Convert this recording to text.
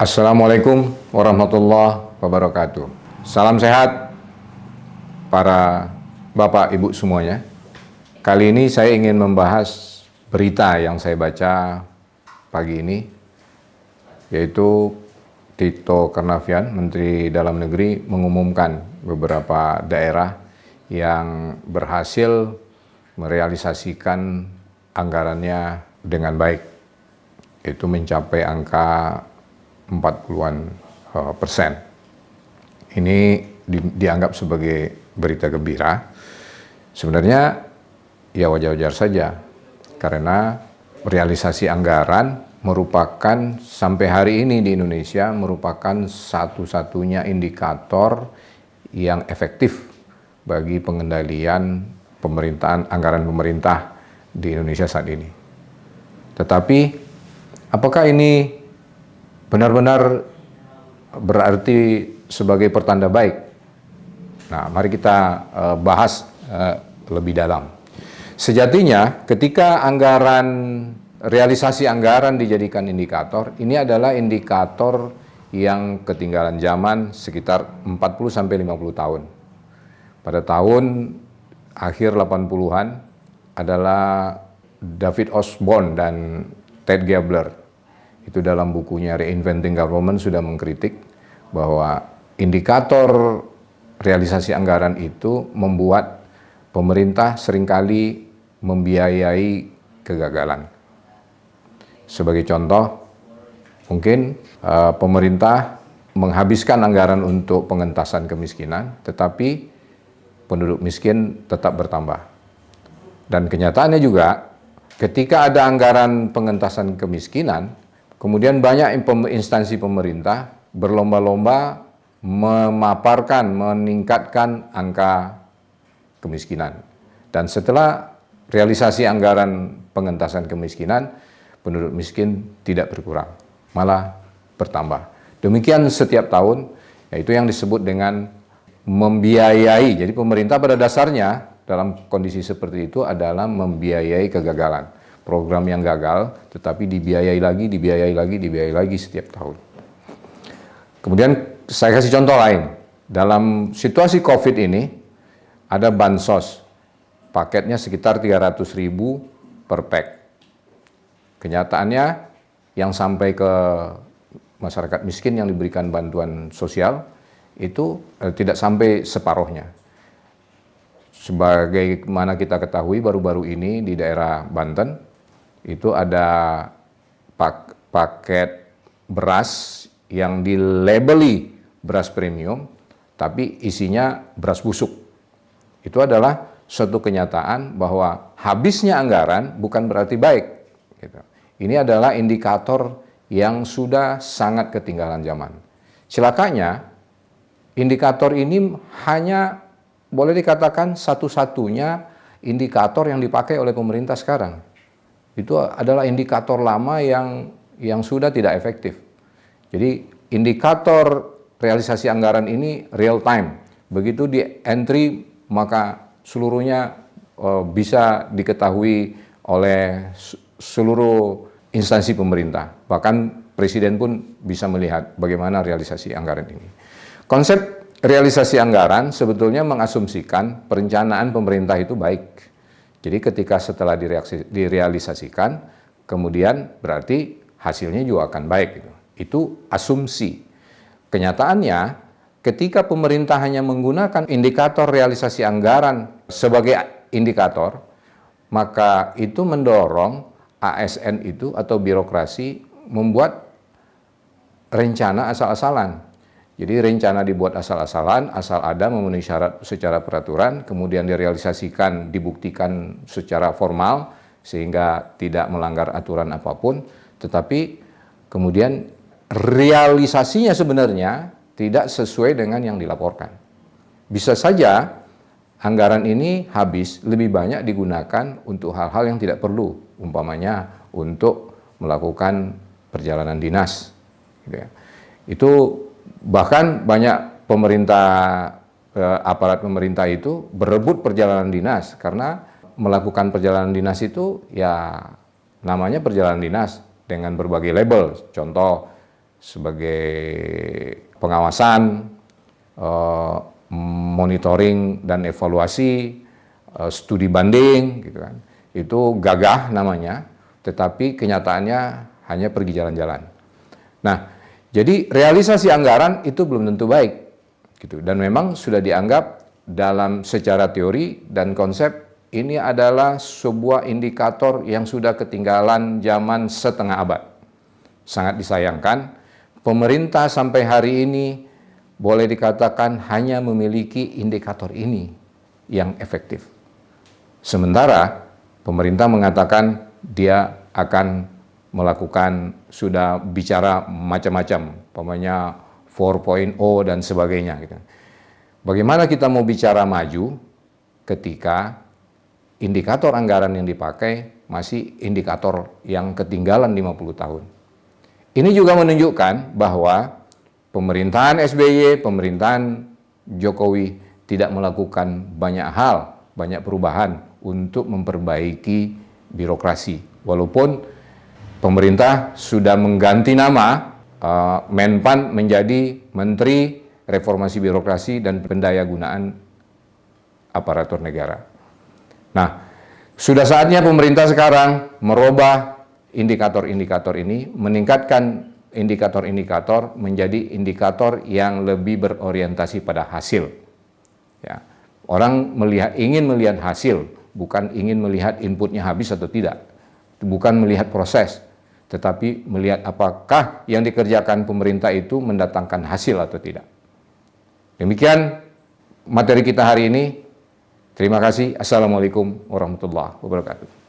Assalamualaikum warahmatullahi wabarakatuh. Salam sehat para Bapak Ibu semuanya. Kali ini saya ingin membahas berita yang saya baca pagi ini, yaitu Tito Karnavian, Menteri Dalam Negeri, mengumumkan beberapa daerah yang berhasil merealisasikan anggarannya dengan baik. Itu mencapai angka 40-an persen. Ini dianggap sebagai berita gembira. Sebenarnya ya wajar-wajar saja, karena realisasi anggaran merupakan sampai hari ini di Indonesia merupakan satu-satunya indikator yang efektif bagi pengendalian pemerintahan anggaran pemerintah di Indonesia saat ini. Tetapi apakah ini benar-benar berarti sebagai pertanda baik? Nah, mari kita bahas lebih dalam. Sejatinya, ketika realisasi anggaran dijadikan indikator, ini adalah indikator yang ketinggalan zaman sekitar 40-50 tahun. Pada tahun akhir 80-an adalah David Osborne dan Ted Gabler, itu dalam bukunya Reinventing Government sudah mengkritik bahwa indikator realisasi anggaran itu membuat pemerintah seringkali membiayai kegagalan. Sebagai contoh, mungkin pemerintah menghabiskan anggaran untuk pengentasan kemiskinan, tetapi penduduk miskin tetap bertambah. Dan kenyataannya juga, ketika ada anggaran pengentasan kemiskinan, kemudian banyak instansi pemerintah berlomba-lomba memaparkan, meningkatkan angka kemiskinan. Dan setelah realisasi anggaran pengentasan kemiskinan, penduduk miskin tidak berkurang, malah bertambah. Demikian setiap tahun, yaitu yang disebut dengan membiayai. Jadi pemerintah pada dasarnya dalam kondisi seperti itu adalah membiayai kegagalan. Program yang gagal, tetapi dibiayai lagi setiap tahun. Kemudian saya kasih contoh lain. Dalam situasi COVID ini, ada bansos. Paketnya sekitar 300.000 per pack. Kenyataannya, yang sampai ke masyarakat miskin yang diberikan bantuan sosial, itu tidak sampai separuhnya. Sebagaimana kita ketahui, baru-baru ini di daerah Banten, itu ada paket beras yang dilabeli beras premium, tapi isinya beras busuk. Itu adalah suatu kenyataan bahwa habisnya anggaran bukan berarti baik. Gitu. Ini adalah indikator yang sudah sangat ketinggalan zaman. Celakanya, indikator ini hanya boleh dikatakan satu-satunya indikator yang dipakai oleh pemerintah sekarang. Itu adalah indikator lama yang sudah tidak efektif. Jadi indikator realisasi anggaran ini real time. Begitu di entry, maka seluruhnya bisa diketahui oleh seluruh instansi pemerintah. Bahkan Presiden pun bisa melihat bagaimana realisasi anggaran ini. Konsep realisasi anggaran sebetulnya mengasumsikan perencanaan pemerintah itu baik. Jadi ketika setelah direalisasikan, kemudian berarti hasilnya juga akan baik. Itu asumsi. Kenyataannya, ketika pemerintah hanya menggunakan indikator realisasi anggaran sebagai indikator, maka itu mendorong ASN itu atau birokrasi membuat rencana asal-asalan. Jadi rencana dibuat asal-asalan, asal ada memenuhi syarat secara peraturan, kemudian direalisasikan, dibuktikan secara formal, sehingga tidak melanggar aturan apapun, tetapi kemudian realisasinya sebenarnya tidak sesuai dengan yang dilaporkan. Bisa saja anggaran ini habis lebih banyak digunakan untuk hal-hal yang tidak perlu, umpamanya untuk melakukan perjalanan dinas. Itu bahkan banyak aparat pemerintah itu berebut perjalanan dinas, karena melakukan perjalanan dinas itu ya namanya perjalanan dinas dengan berbagai label. Contoh, sebagai pengawasan, monitoring dan evaluasi, studi banding, gitu kan. Itu gagah namanya, tetapi kenyataannya hanya pergi jalan-jalan. Nah, jadi realisasi anggaran itu belum tentu baik, gitu. Dan memang sudah dianggap dalam secara teori dan konsep ini adalah sebuah indikator yang sudah ketinggalan zaman setengah abad. Sangat disayangkan, pemerintah sampai hari ini boleh dikatakan hanya memiliki indikator ini yang efektif. Sementara pemerintah mengatakan dia akan melakukan, sudah bicara macam-macam, umpamanya 4.0 dan sebagainya. Gitu. Bagaimana kita mau bicara maju ketika indikator anggaran yang dipakai masih indikator yang ketinggalan 50 tahun. Ini juga menunjukkan bahwa pemerintahan SBY, pemerintahan Jokowi tidak melakukan banyak hal, banyak perubahan untuk memperbaiki birokrasi. Walaupun pemerintah sudah mengganti nama Menpan menjadi Menteri Reformasi Birokrasi dan Pendayagunaan Aparatur Negara. Nah, sudah saatnya pemerintah sekarang merubah indikator-indikator ini, meningkatkan indikator-indikator menjadi indikator yang lebih berorientasi pada hasil. Ya. Orang ingin melihat hasil, bukan ingin melihat inputnya habis atau tidak. Bukan melihat proses, tetapi melihat apakah yang dikerjakan pemerintah itu mendatangkan hasil atau tidak. Demikian materi kita hari ini. Terima kasih. Assalamualaikum warahmatullahi wabarakatuh.